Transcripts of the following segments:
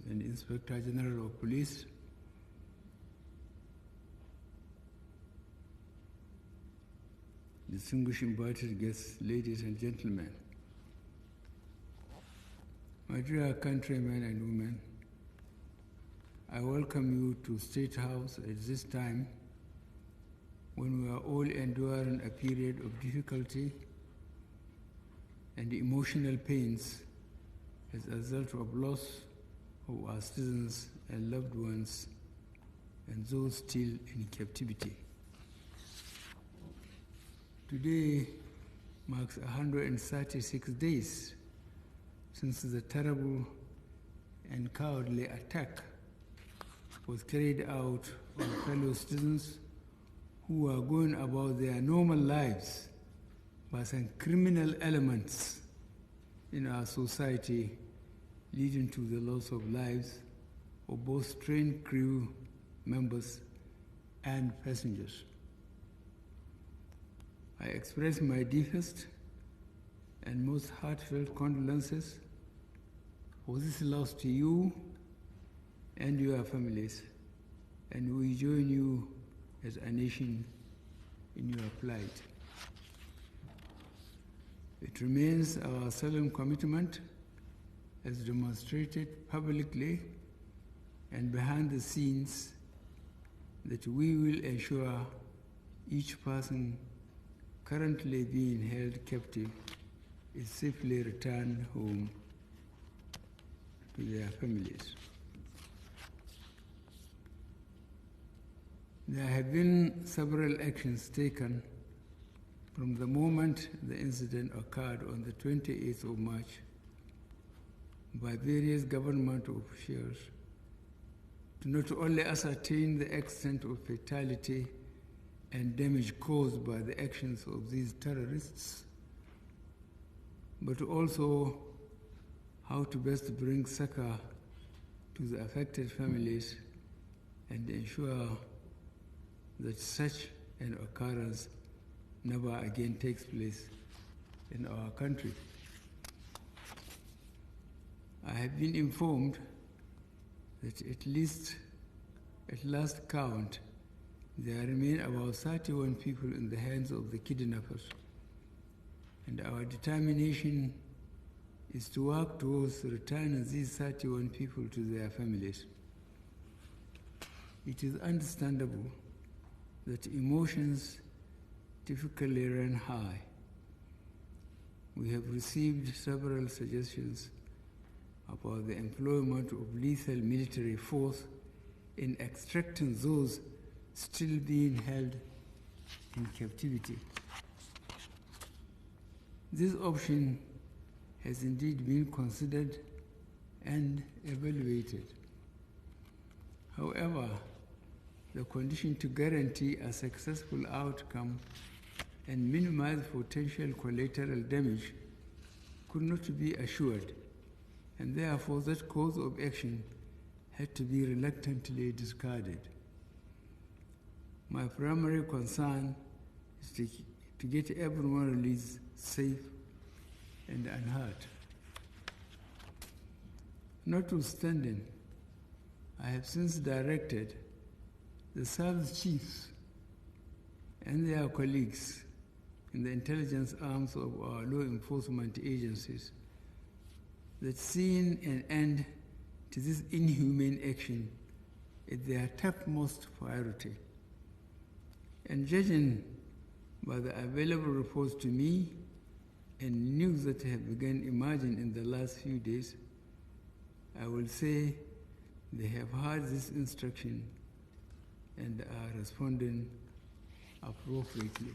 and Inspector General of Police, distinguished invited guests, ladies and gentlemen, my dear countrymen and women, I welcome you to State House at this time when we are all enduring a period of difficulty and emotional pains as a result of loss of our citizens and loved ones and those still in captivity. Today marks 136 days since the terrible and cowardly attack was carried out on fellow citizens who are going about their normal lives by some criminal elements in our society, leading to the loss of lives of both train crew members and passengers. I express my deepest and most heartfelt condolences for this loss to you and your families, and we join you as a nation in your plight. It remains our solemn commitment, as demonstrated publicly and behind the scenes, that we will ensure each person currently being held captive is safely returned home to their families. There have been several actions taken from the moment the incident occurred on the 28th of March by various government officials to not only ascertain the extent of fatality and damage caused by the actions of these terrorists, but also how to best bring succor to the affected families and ensure that such an occurrence never again takes place in our country. I have been informed that at last count, there remain about 31 people in the hands of the kidnappers, and our determination is to work towards returning these 31 people to their families. It is understandable that emotions typically run high. We have received several suggestions about the employment of lethal military force in extracting those still being held in captivity. This option has indeed been considered and evaluated. However, the condition to guarantee a successful outcome and minimize potential collateral damage could not be assured, and therefore that course of action had to be reluctantly discarded. My primary concern is to get everyone released safe and unhurt. Notwithstanding, I have since directed the service chiefs and their colleagues in the intelligence arms of our law enforcement agencies that seeing an end to this inhumane action is their topmost priority. And judging by the available reports to me and news that have begun emerging in the last few days, I will say they have heard this instruction and are responding appropriately.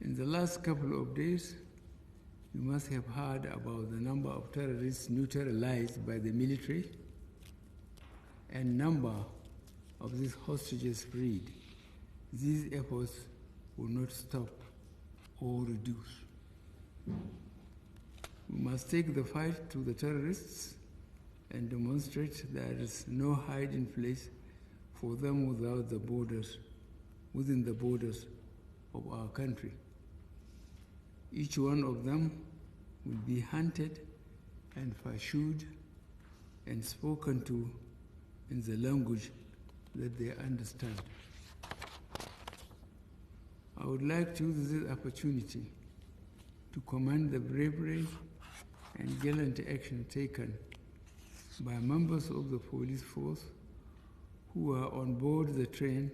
In the last couple of days, you must have heard about the number of terrorists neutralized by the military and number of these hostages freed. These efforts will not stop or reduce. We must take the fight to the terrorists and demonstrate there is no hiding place for them within the borders of our country. Each one of them will be hunted and pursued and spoken to in the language that they understand. I would like to use this opportunity to commend the bravery and gallant action taken by members of the police force who were on board the train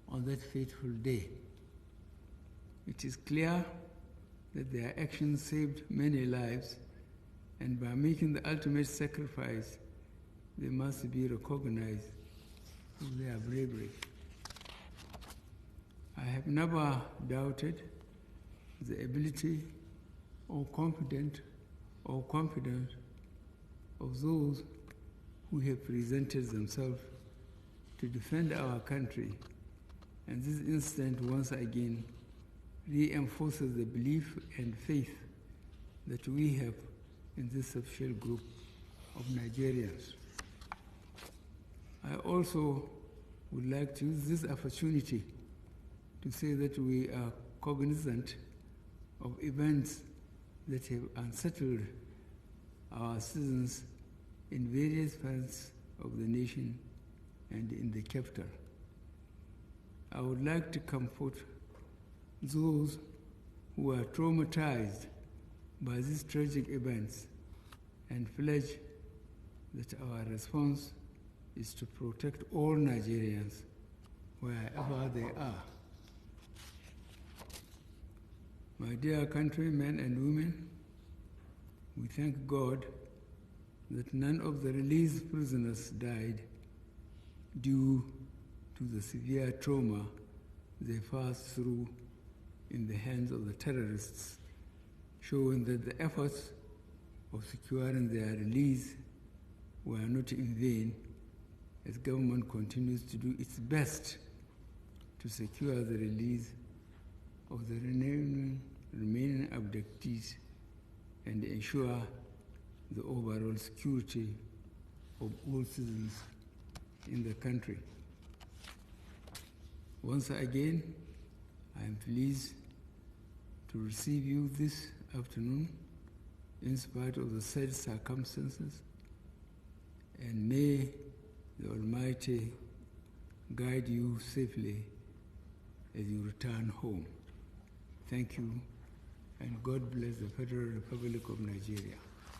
on that fateful day. It is clear that their actions saved many lives, and by making the ultimate sacrifice, they must be recognized for their bravery. I have never doubted the ability or confidence of those who have presented themselves to defend our country, and this incident once again reinforces the belief and faith that we have in this special group of Nigerians. I also would like to use this opportunity to say that we are cognizant of events that have unsettled our citizens in various parts of the nation and in the capital. I would like to comfort those who are traumatized by these tragic events and pledge that our response is to protect all Nigerians wherever they are. My dear countrymen and women, we thank God that none of the released prisoners died due to the severe trauma they passed through in the hands of the terrorists, showing that the efforts of securing their release were not in vain, as government continues to do its best to secure the release of the remaining abductees and ensure the overall security of all citizens in the country. Once again, I am pleased to receive you this afternoon in spite of the sad circumstances, and may the Almighty guide you safely as you return home. Thank you, and God bless the Federal Republic of Nigeria.